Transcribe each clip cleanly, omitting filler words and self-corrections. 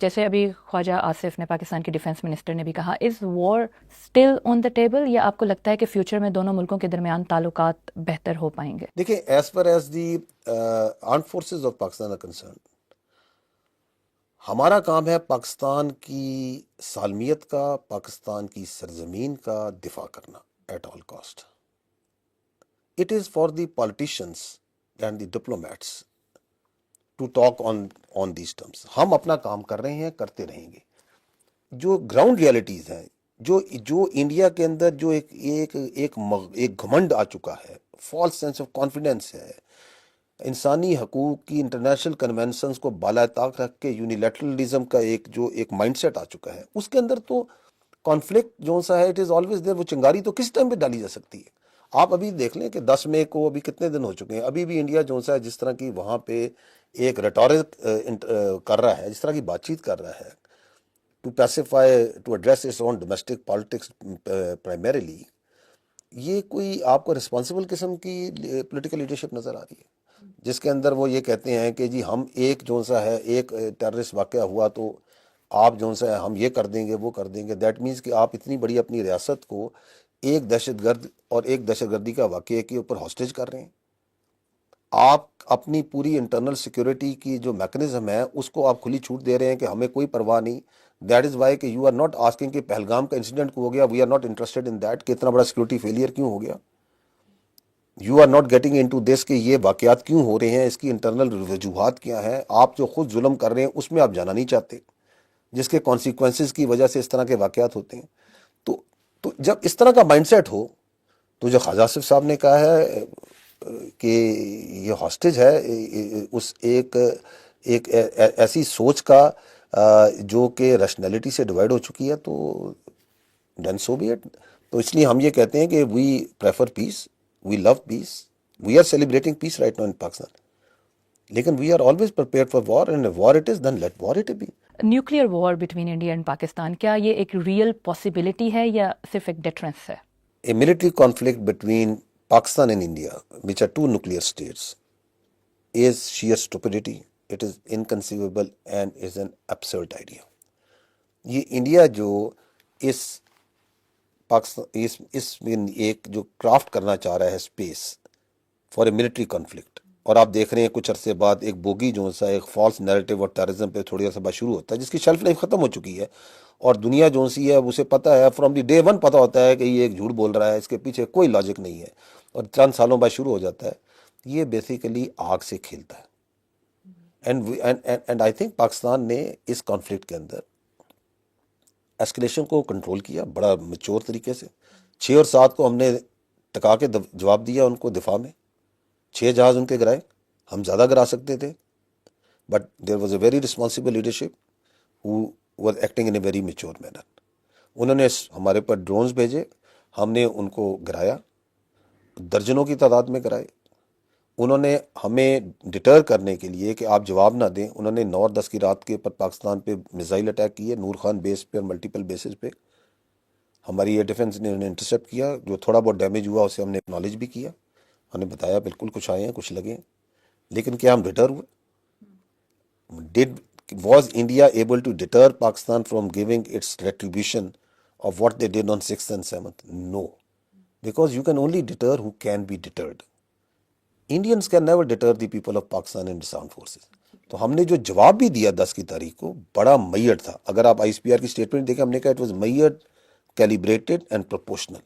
جیسے ابھی خواجہ آصف نے پاکستان کے ڈیفنس منسٹر نے بھی کہا، از وار اسٹل آن دا ٹیبل، یا آپ کو لگتا ہے کہ فیوچر میں دونوں ملکوں کے درمیان تعلقات بہتر ہو پائیں گے؟ دیکھیں، as per as the armed forces of Pakistan are concern, ہمارا کام ہے پاکستان کی سالمیت کا، پاکستان کی سرزمین کا دفاع کرنا at all cost. It is for the politicians and the diplomats to talk on these terms. ہم اپنا کام کر رہے ہیں، کرتے رہیں گے. جو گراؤنڈ ریالٹیز ہیں، جو انڈیا کے اندر جو ایک گھمنڈ آ چکا ہے، فالس سینس آف کانفیڈنس ہے، انسانی حقوق کی انٹرنیشنل کنونشنز کو بالائے طاق رکھ کے یونیلیٹرلزم کا ایک مائنڈ سیٹ آ چکا ہے، اس کے اندر تو کانفلکٹ جو سا ہے اٹ از آلویز دیر. وہ چنگاری تو کس ٹائم پہ ڈالی جا سکتی ہے؟ آپ ابھی دیکھ لیں کہ 10 مئی کو ابھی کتنے دن ہو چکے ہیں، ابھی بھی انڈیا جو سا ہے جس طرح کی وہاں پہ ایک ریٹورک کر رہا ہے، جس طرح کی بات چیت کر رہا ہے to pacify to address its own domestic politics primarily, یہ کوئی آپ کو رسپانسبل قسم کی پولیٹیکل لیڈرشپ نظر آ رہی ہے، جس کے اندر وہ یہ کہتے ہیں کہ جی ہم ایک جو سا ہے ایک ٹیررسٹ واقعہ ہوا تو آپ جو سا ہے ہم یہ کر دیں گے وہ کر دیں گے. دیٹ مینس کہ آپ اتنی بڑی اپنی ریاست کو ایک دہشت گرد اور ایک دہشت گردی کا واقعے کے اوپر ہاسٹیج کر رہے ہیں. آپ اپنی پوری انٹرنل سیکیورٹی کی جو میکنزم ہے اس کو آپ کھلی چھوٹ دے رہے ہیں کہ ہمیں کوئی پرواہ نہیں. دیٹ از وائی کہ یو آر ناٹ آسکنگ کہ پہلگام کا انسیڈنٹ ہو گیا، we are not interested in that کہ اتنا بڑا سیکورٹی فیلئر کیوں ہو گیا. You are not getting into this کہ یہ واقعات کیوں ہو رہے ہیں، اس کی انٹرنل وجوہات کیا ہیں. آپ جو خود ظلم کر رہے ہیں اس میں آپ جانا نہیں چاہتے، جس کے کانسیکوینسز کی وجہ سے اس طرح کے واقعات ہوتے ہیں. تو جب اس طرح کا مائنڈ سیٹ ہو تو جو خواجہ آصف صاحب نے کہا ہے کہ یہ ہاسٹیج ہے اس ایک ایسی سوچ کا جو کہ ریشنلٹی سے ڈیوائڈ ہو چکی ہے، تو دین سو بی اٹ. تو اس لیے ہم یہ کہتے ہیں کہ we prefer peace, we love peace, we are celebrating peace right now in Pakistan, لیکن we are always prepared for war, and war it is then let war it be. Nuclear war between India and Pakistan, کیا یہ ایک real possibility ہے یا صرف ایک deterrence ہے؟ A military conflict between Pakistan and India, which are two nuclear states, is sheer stupidity. It is inconceivable and is an absurd idea. یہ India جو اس پاکستان اس میں ایک جو کرافٹ کرنا چاہ رہا ہے space for a military conflict, اور آپ دیکھ رہے ہیں کچھ عرصے بعد ایک بوگی جو سا ایک فالس نیریٹو اور ٹیررزم پہ تھوڑی عرصہ بعد شروع ہوتا ہے، جس کی شیلف لائف ختم ہو چکی ہے، اور دنیا جو سی ہے اسے پتہ ہے فرام دی ڈے ون پتہ ہوتا ہے کہ یہ ایک جھوٹ بول رہا ہے، اس کے پیچھے کوئی لاجک نہیں ہے، اور چند سالوں بعد شروع ہو جاتا ہے. یہ بیسیکلی آگ سے کھیلتا ہے. اینڈ آئی تھنک پاکستان نے اس کانفلکٹ کے اندر ایسکلیشن کو کنٹرول کیا بڑا میچور طریقے سے. 6 اور 7 کو ہم نے ٹکا کے جواب دیا ان کو دفاع میں. 6 جہاز ان کے گرائے، ہم زیادہ گرا سکتے تھے، but there was a very responsible leadership who was acting in a very mature manner. انہوں نے ہمارے پر ڈرونز بھیجے، ہم نے ان کو گرایا، درجنوں کی تعداد میں گرائے. انہوں نے ہمیں ڈٹر کرنے کے لیے کہ آپ جواب نہ دیں، انہوں نے 9 اور 10 کی رات کے پر پاکستان پہ میزائل اٹیک کیے، نور خان بیس پہ اور ملٹیپل بیسز پہ. ہماری ایئر ڈیفنس نے انہیں انٹرسیپٹ کیا، جو تھوڑا بہت ڈیمیج ہوا اسے ہم نے اکنالج بھی کیا، ہم نے بتایا بالکل کچھ آئے ہیں کچھ لگے ہیں، لیکن کیا ہم ڈٹر ہوئے؟ Was India able to deter Pakistan from giving its retribution of what they did on 6th and 7th? No. Because you can only deter who can be deterred. Indians can never deter the people of Pakistan and its armed forces. تو ہم نے جو جواب بھی دیا 10 کی تاریخ کو بڑا میئر تھا. اگر آپ آئی ایس پی آر کی اسٹیٹمنٹ دیکھیں، ہم نے کہا it was measured, calibrated and proportional.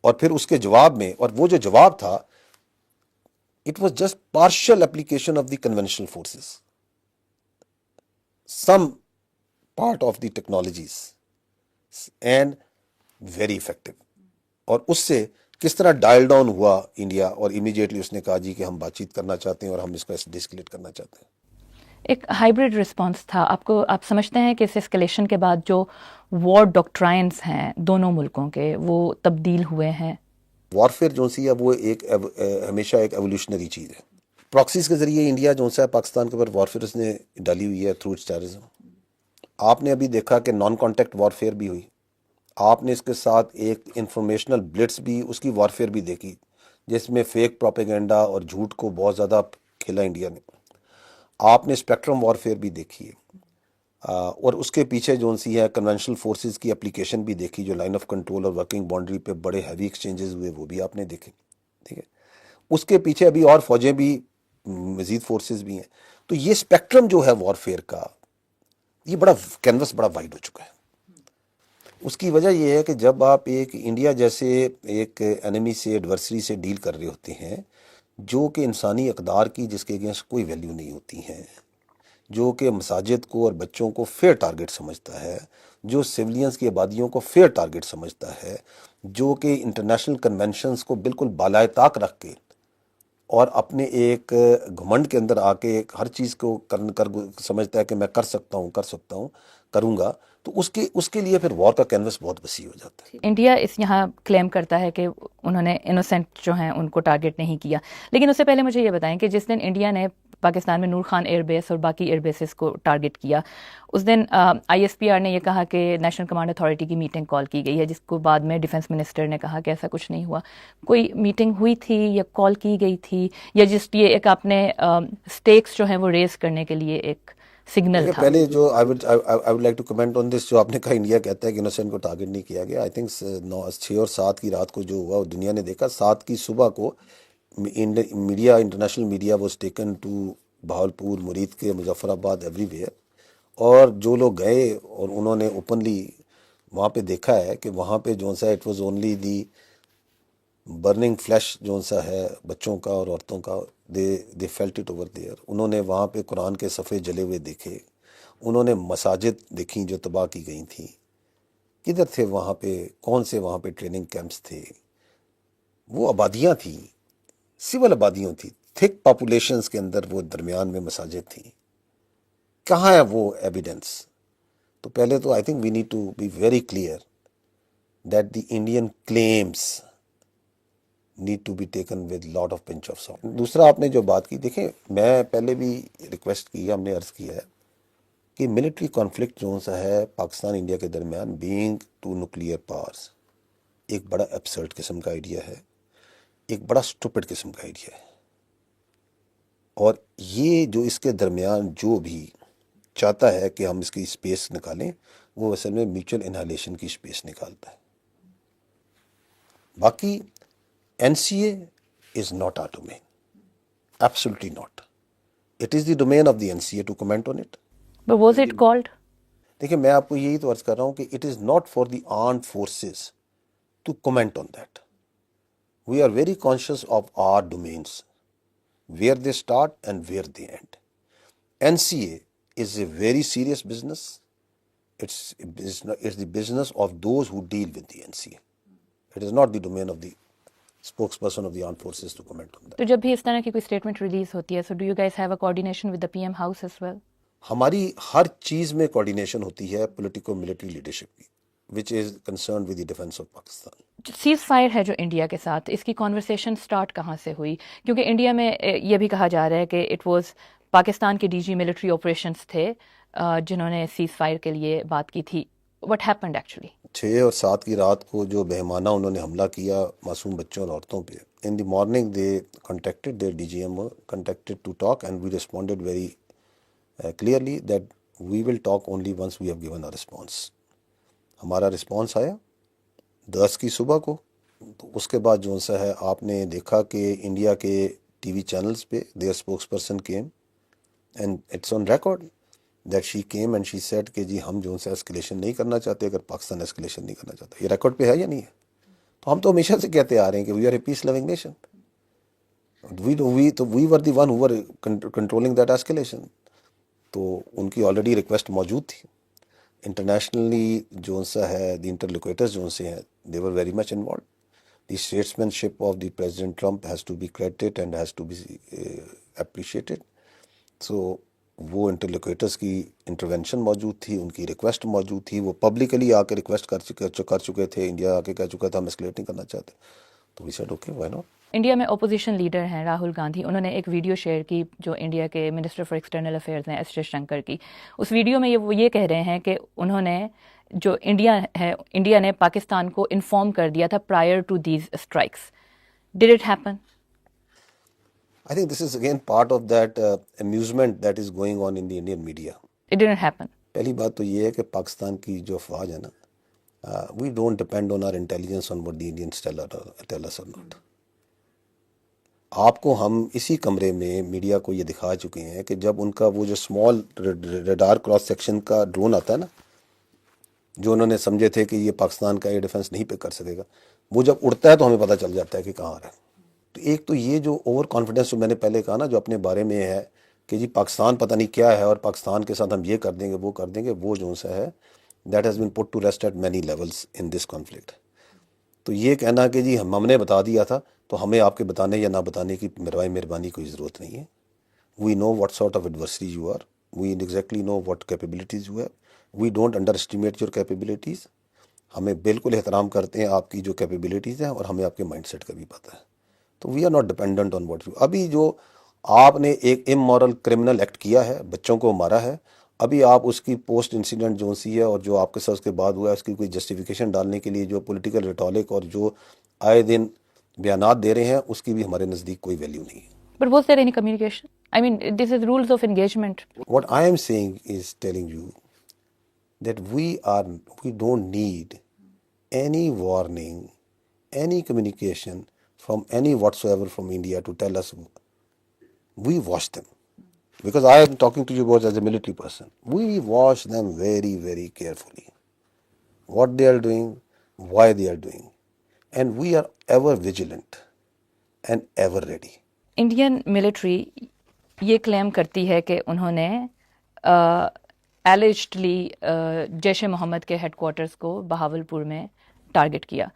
اور پھر اس کے جواب میں، اور وہ جو جواب تھا it was just partial application of the conventional forces, some part of the technologies and very effective. اور اس سے کس طرح ڈائل ڈاؤن ہوا انڈیا، اور امیڈیٹلی اس نے کہا جی کہ ہم بات چیت کرنا چاہتے ہیں اور ہم اس کو ڈسکلیٹ کرنا چاہتے ہیں. ایک ہائبرڈ رسپانس تھا. آپ سمجھتے ہیں کہ اس اسکلیشن کے بعد جو وار ڈاکٹرائنز ہیں دونوں ملکوں کے وہ تبدیل ہوئے ہیں؟ وارفیئر جو سی ہے وہ ایک ہمیشہ ایک ایولیوشنری چیز ہے. پراکسیز کے ذریعے انڈیا جو سا ہے پاکستان کے اوپر وارفیئر اس نے ڈالی ہوئی ہے تھرو اٹس ٹیررزم. آپ نے ابھی دیکھا کہ نان کانٹیکٹ وارفیئر بھی ہوئی، آپ نے اس کے ساتھ ایک انفارمیشنل بلٹس بھی، اس کی وارفیئر بھی دیکھی، جس میں فیک پروپیگنڈا اور جھوٹ کو بہت زیادہ کھیلا انڈیا نے. آپ نے اسپیکٹرم وارفیئر بھی دیکھی ہے. اور اس کے پیچھے جو سی ہے کنونشنل فورسز کی اپلیکیشن بھی دیکھی، جو لائن آف کنٹرول اور ورکنگ باؤنڈری پہ بڑے ہیوی ایکسچینجز ہوئے وہ بھی آپ نے دیکھے، ٹھیک ہے. اس کے پیچھے ابھی اور فوجیں بھی، مزید فورسز بھی ہیں. تو یہ اسپیکٹرم جو ہے وارفیئر کا، یہ بڑا کینوس بڑا وائڈ ہو چکا ہے. اس کی وجہ یہ ہے کہ جب آپ ایک انڈیا جیسے ایک انیمی سے، ایڈورسری سے ڈیل کر رہے ہوتے ہیں، جو کہ انسانی اقدار کی جس کے اگینسٹ کوئی ویلیو نہیں ہوتی ہے، جو کہ مساجد کو اور بچوں کو فیئر ٹارگٹ سمجھتا ہے، جو سویلینز کی آبادیوں کو فیئر ٹارگٹ سمجھتا ہے، جو کہ انٹرنیشنل کنونشنز کو بالکل بالائے طاق رکھ کے اور اپنے ایک گھمنڈ کے اندر آ کے ہر چیز کو کر سمجھتا ہے کہ میں کر سکتا ہوں کروں گا، تو اس کے لیے پھر وار کا کینوس بہت وسیع ہو جاتا ہے. انڈیا اس یہاں کلیم کرتا ہے کہ انہوں نے انوسینٹ جو ہیں ان کو ٹارگٹ نہیں کیا، لیکن اس سے پہلے مجھے یہ بتائیں کہ جس دن انڈیا نے پاکستان میں نور خان ایئر بیس اور باقی ایئر بیسز کو ٹارگٹ کیا، اس دن آئی ایس پی آر نے یہ کہا کہ نیشنل کمانڈ اتھارٹی کی میٹنگ کال کی گئی ہے، جس کو بعد میں ڈیفنس منسٹر نے کہا کہ ایسا کچھ نہیں ہوا. کوئی میٹنگ ہوئی تھی یا کال کی گئی تھی، یا جس یہ ایک آپ نے اسٹیکس جو ہیں وہ ریز کرنے کے لیے ایک سگنل تھا؟ پہلے جو I would like to comment on this, جو آپ نے کہا انڈیا کہتا ہے کہ انوسینٹ کو ٹارگٹ نہیں کیا گیا. آئی تھنک 6 اور 7 کی رات کو جو ہوا وہ دنیا نے دیکھا. 7 کی صبح کو media, international media was taken to Bahawalpur, Muridke, Muzaffar آباد، ایوری ویئر. اور جو لوگ گئے اور انہوں نے اوپنلی وہاں پہ دیکھا ہے کہ وہاں پہ جو سا it was only the burning flesh جو سا ہے بچوں کا اور عورتوں کا، they felt it over there. انہوں نے وہاں پہ قرآن کے صفحے جلے ہوئے دیکھے، انہوں نے مساجد دیکھیں جو تباہ کی گئی تھیں. کدھر تھے وہاں پہ؟ کون سے وہاں پہ ٹریننگ کیمپس تھے؟ وہ آبادیاں تھیں، سول آبادیاں تھیں، تھک پاپولیشنز کے اندر وہ درمیان میں مساجد تھیں. کہاں ہے وہ ایویڈنس؟ تو پہلے تو I think we need to be very clear that the Indian claims need to be taken with lot of pinch of salt. دوسرا آپ نے جو بات کی، دیکھیں میں پہلے بھی ریکویسٹ کی ہے، ہم نے عرض کیا ہے کہ ملٹری کانفلکٹ جو سا ہے پاکستان انڈیا کے درمیان، بینگ ٹو نیوکلیئر پاورز، ایک بڑا ایبسرڈ قسم کا آئیڈیا ہے، ایک بڑا اسٹوپڈ قسم کا آئیڈیا ہے. اور یہ جو اس کے درمیان جو بھی چاہتا ہے کہ ہم اس کی اسپیس نکالیں، وہ اصل میں میوچل انہالیشن کی اسپیس نکالتا ہے. باقی NCA is not our domain. Absolutely not. It is the domain of the NCA to comment on it. But was it called? دیکھیں میں آپ کو یہی تو عرض کر رہا ہوں کہ it is not for the armed forces to comment on that. We are very conscious of our domains, where they start and where they end. NCA is a very serious business. It's the business of those who deal with the NCA. It is not the domain of the spokesperson of the armed forces to comment on that. تو جب بھی اس طرح کی کوئی statement release ہوتی ہے، so do you guys have a coordination with the P M house as well? ہماری ہر چیز میں کوآرڈینیشن ہوتی ہے پولیٹیکو ملٹری لیڈرشپ کی، which is concerned with the defence of Pakistan. Ceasefire ہے جو انڈیا کے ساتھ، اس کی کانورسیشن سٹارٹ کہاں سے ہوئی؟ کیونکہ انڈیا میں یہ بھی کہا جا رہا ہے کہ اٹ واز پاکستان کے DG ملٹری آپریشنس تھے جنہوں نے سیز فائر کے لیے بات کی تھی. What happened actually? 6 اور 7 کی رات کو جو بہیمانہ انہوں نے حملہ کیا معصوم بچوں اور عورتوں پہ، in the morning they contacted their DGM contacted to talk and we responded very clearly that we will talk only once we have given a response. ہمارا رسپانس آیا 10 کی صبح کو. تو اس کے بعد جو سا ہے آپ نے دیکھا کہ انڈیا کے ٹی وی چینلز پہ their spokesperson came and it's on record that she came and she said کہ جی ہم جو سے اسکلیشن نہیں کرنا چاہتے، اگر پاکستان اسکلیشن نہیں کرنا چاہتا. یہ ریکارڈ پہ ہے یا نہیں ہے؟ تو ہم تو ہمیشہ سے کہتے آ رہے ہیں کہ we are a peace loving nation. We were the one who were controlling that escalation. تو ان کی آلریڈی ریکویسٹ موجود تھی. انٹرنیشنلی جو سا ہے دی انٹرلوکیٹرز جو سے ہیں they were very much involved. The statesmanship of the president Trump has to be credited and has to be appreciated. سو وہ انٹرلوکیٹرز کی انٹروینشن موجود تھی، ان کی ریکویسٹ موجود تھی. وہ پبلکلی آ کے ریکویسٹ کر چکے تھے، انڈیا آ کے کہہ چکا تھا ہم اسکلیٹ نہیں کرنا چاہتے. تو we said okay why not. India میں اپوزیشن لیڈر ہیں راہل گاندھی، انہوں نے ایک ویڈیو شیئر کی جو انڈیا کے منسٹر فار ایکسٹرنل افیئرز ہیں ایس جے شنکر کی. اس ویڈیو میں وہ یہ کہہ رہے ہیں کہ انہوں نے جو انڈیا نے پاکستان کو انفارم کر دیا تھا prior to these strikes. Did it happen? I think this is again part of that amusement that is going on in the Indian media. It didn't happen. پہلی بات تو یہ ہے کہ پاکستان کی جو افواج ہے نا، we don't depend on our intelligence on what the Indians tell us or not. آپ کو ہم اسی کمرے میں میڈیا کو یہ دکھا چکے ہیں کہ جب ان کا وہ جو اسمال ریڈار کراس سیکشن کا ڈرون آتا ہے نا، جو انہوں نے سمجھے تھے کہ یہ پاکستان کا ایئر ڈیفنس نہیں پہ کر سکے گا، وہ جب اڑتا ہے تو ہمیں پتہ چل جاتا ہے کہ کہاں آ رہا ہے. تو ایک تو یہ جو اوور کانفیڈنس جو میں نے پہلے کہا نا، جو اپنے بارے میں ہے کہ جی پاکستان پتہ نہیں کیا ہے اور پاکستان کے ساتھ ہم یہ کر دیں گے وہ کر دیں گے، وہ جو سا ہے that has been put to rest at many levels in this conflict. تو یہ کہنا کہ جی ہم نے بتا دیا تھا تو ہمیں آپ کے بتانے یا نہ بتانے کی مہربانی کوئی ضرورت نہیں ہے. We know what sort of adversary you are, we exactly know what capabilities you have, we don't underestimate your capabilities. ہمیں بالکل احترام کرتے ہیں آپ کی جو کیپیبلٹیز ہیں، اور ہمیں آپ کے مائنڈ سیٹ کا بھی پتہ ہے. تو we are not dependent on what you. ابھی جو آپ نے ایک امورل کرمنل ایکٹ کیا ہے، بچوں کو مارا ہے، ابھی آپ اس کی پوسٹ انسیڈنٹ جو سی ہے اور جو آپ کے ساتھ اس کے بعد ہوا ہے، اس کی کوئی جسٹیفیکیشن ڈالنے کے لیے جو پولیٹیکل ریٹولک اور جو آئے دن بیانات دے رہے ہیں، اس کی بھی ہمارے نزدیک کوئی ویلیو نہیں ہے. But was there any communication? I mean, this is rules of engagement. What I am saying is telling you that we don't need any warning, any communication from any whatsoever from India to tell us. We watch them. Because I am talking to you about as a military person. We watch them very, very carefully. What they are doing, why they are doing. And we are ever vigilant and ever ready. Indian military یہ کلیم کرتی ہے کہ انہوں نے allegedly Jaish محمد کے head quarters کو بہاول پور میں ٹارگٹ کیا.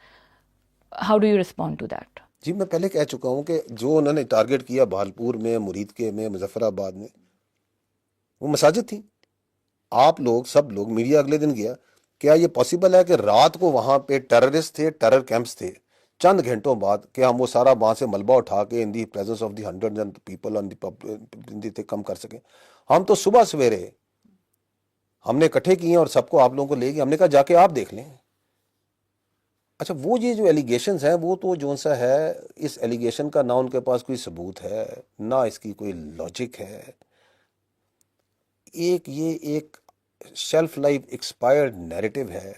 How do you respond to that? جی میں پہلے کہہ چکا ہوں کہ جو انہوں نے ٹارگٹ کیا بہالپور میں، مرید کے میں، مظفر آباد میں، وہ مساجد تھیں. آپ لوگ سب لوگ میڈیا اگلے دن گیا. کیا یہ پاسبل ہے کہ رات کو وہاں پہ ٹیررسٹ تھے، ٹیرر کیمپس تھے، چند گھنٹوں بعد کہ ہم وہ سارا وہاں سے ملبہ اٹھا کے in the presence of the hundred and people on the کم کر سکیں؟ ہم تو صبح سویرے ہم نے اکٹھے کیے اور سب کو آپ لوگوں کو لے گئے. ہم نے کہا جا کے آپ دیکھ لیں. اچھا وہ یہ جو ایلیگیشنز ہیں، وہ تو جو سا ہے، اس ایلیگیشن کا نہ ان کے پاس کوئی ثبوت ہے، نہ اس کی کوئی لاجک ہے. یہ ایک شیلف لائف ایکسپائرڈ نیریٹو ہے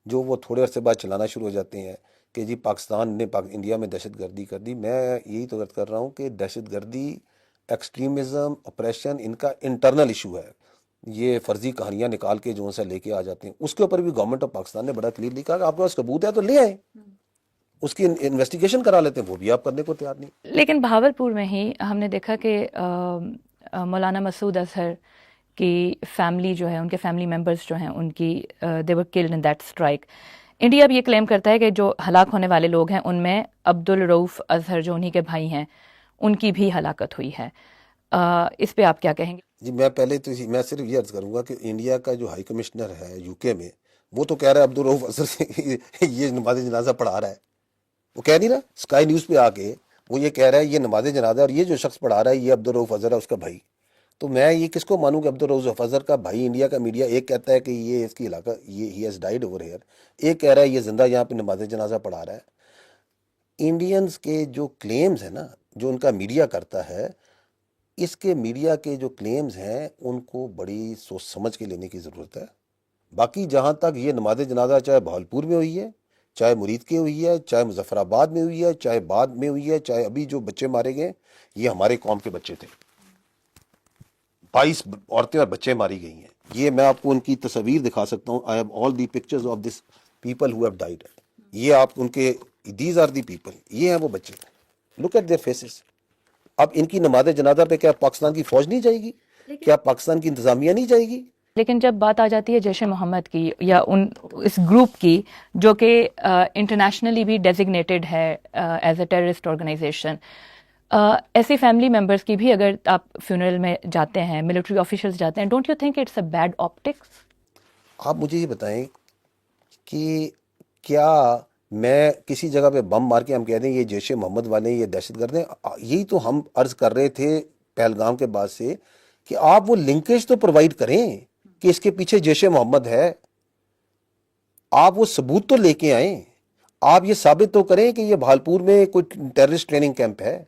جو وہ تھوڑے عرصے بعد چلانا شروع ہو جاتے ہیں کہ جی پاکستان نے انڈیا میں دہشت گردی کر دی. میں یہی تو عرض کر رہا ہوں کہ دہشت گردی، ایکسٹریمزم، اپریشن ان کا انٹرنل ایشو ہے. یہ فرضی کہانیاں نکال کے جو سا لے کے آ جاتے ہیں. اس کے اوپر بھی گورنمنٹ آف پاکستان نے بڑا کلیئرلی کہا کہ آپ کے پاس ثبوت ہے تو لے آئیں، اس کی انویسٹیگیشن کرا لیتے ہیں. وہ بھی آپ کرنے کو تیار نہیں. لیکن بہاول پور میں ہی ہم نے دیکھا کہ مولانا مسعود اظہر کی فیملی جو ہے، ان کے فیملی ممبرز جو ہیں، ان کی they were killed in that strike. India بھی یہ کلیم کرتا ہے کہ جو ہلاک ہونے والے لوگ ہیں ان میں عبدالرؤف اظہر جو انہی کے بھائی ہیں، ان کی بھی ہلاکت ہوئی ہے. اس پہ آپ کیا کہیں گے؟ جی میں پہلے تو میں صرف یہ عرض کروں گا کہ انڈیا کا جو ہائی کمشنر ہے یو کے میں، وہ تو کہہ رہا ہے عبدالرؤف اظہر سے یہ نماز جنازہ پڑھا رہا ہے. وہ کہہ نہیں رہا اسکائی نیوز پہ آ کے، وہ یہ کہہ رہا ہے یہ نماز جنازہ اور یہ جو شخص پڑھا رہا ہے یہ عبدالرؤف اظہر ہے، اس کا بھائی. تو میں یہ کس کو مانوں کہ عبدالرؤف اظہر کا بھائی؟ انڈیا کا میڈیا ایک کہتا ہے کہ یہ اس کی علاقہ، یہ he has died over here, ایک کہہ رہا ہے یہ زندہ یہاں پہ نماز جنازہ پڑھا رہا ہے. انڈینز کے جو کلیمز ہیں نا، جو ان کا میڈیا کرتا ہے، اس کے میڈیا کے جو کلیمز ہیں ان کو بڑی سوچ سمجھ کے لینے کی ضرورت ہے. باقی جہاں تک یہ نماز جنازہ چاہے بہالپور میں ہوئی ہے، چاہے مرید کے ہوئی ہے، چاہے مظفر آباد میں ہوئی ہے، چاہے بعد میں ہوئی ہے، چاہے ابھی جو بچے مارے گئے، یہ ہمارے قوم کے بچے تھے. 22 عورتیں اور بچے ماری گئی ہیں. یہ میں آپ کو ان کی تصاویر دکھا سکتا ہوں. I have all the pictures of this people who have died. یہ آپ ان کے، دیز آر دی پیپل، یہ ہیں وہ بچے. Look at their faces. اب ان کی نماز جنازہ پہ کیا پاکستان کی فوج نہیں جائے گی؟ کیا پاکستان کی انتظامیہ نہیں جائے گی؟ لیکن جب بات آ جاتی ہے جیش محمد کی یا اس گروپ کی جو کہ انٹرنیشنلی بھی ڈیزگنیٹڈ ہے ایز اے ٹیررسٹ آرگنائزیشن، ایسی فیملی ممبرس کی بھی اگر آپ فیونرل میں جاتے ہیں، ملٹری آفیشلز جاتے ہیں، don't you think it's a bad optics? آپ مجھے یہ بتائیں کہ کیا میں کسی جگہ پہ بم مار کے ہم کہہ دیں یہ جیش محمد والے یہ دہشت گرد ہیں؟ یہی تو ہم عرض کر رہے تھے پہلگام کے بعد سے کہ آپ وہ لنکیج تو پرووائڈ کریں کہ اس کے پیچھے جیش محمد ہے. آپ وہ ثبوت تو لے کے آئیں. آپ یہ ثابت تو کریں کہ یہ بہالپور میں کوئی ٹیررسٹ ٹریننگ کیمپ ہے.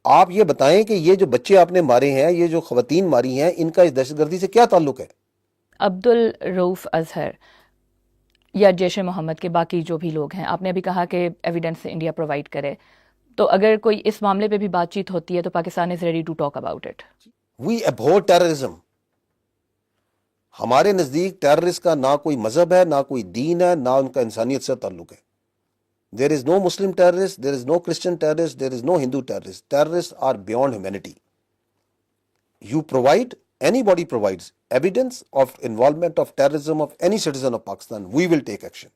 آپ یہ بتائیں کہ یہ جو بچے آپ نے مارے ہیں، یہ جو خواتین ماری ہیں، ان کا اس دہشت گردی سے کیا تعلق ہے؟ عبد الرؤوف اظہر یا جیش محمد کے باقی جو بھی لوگ ہیں، آپ نے ابھی کہا کہ ایویڈنس انڈیا پرووائڈ کرے، تو اگر کوئی اس معاملے پہ بھی بات چیت ہوتی ہے تو Pakistan is ready to talk about it. We abhor terrorism. ہمارے نزدیک ٹیررسٹ کا نہ کوئی مذہب ہے، نہ کوئی دین ہے، نہ ان کا انسانیت سے تعلق ہے. There is no Muslim terrorist, there is no Christian terrorist, there is no Hindu terrorist. Terrorist are beyond humanity. You provide, anybody provides evidence of involvement of terrorism of any citizen of Pakistan, we will take action.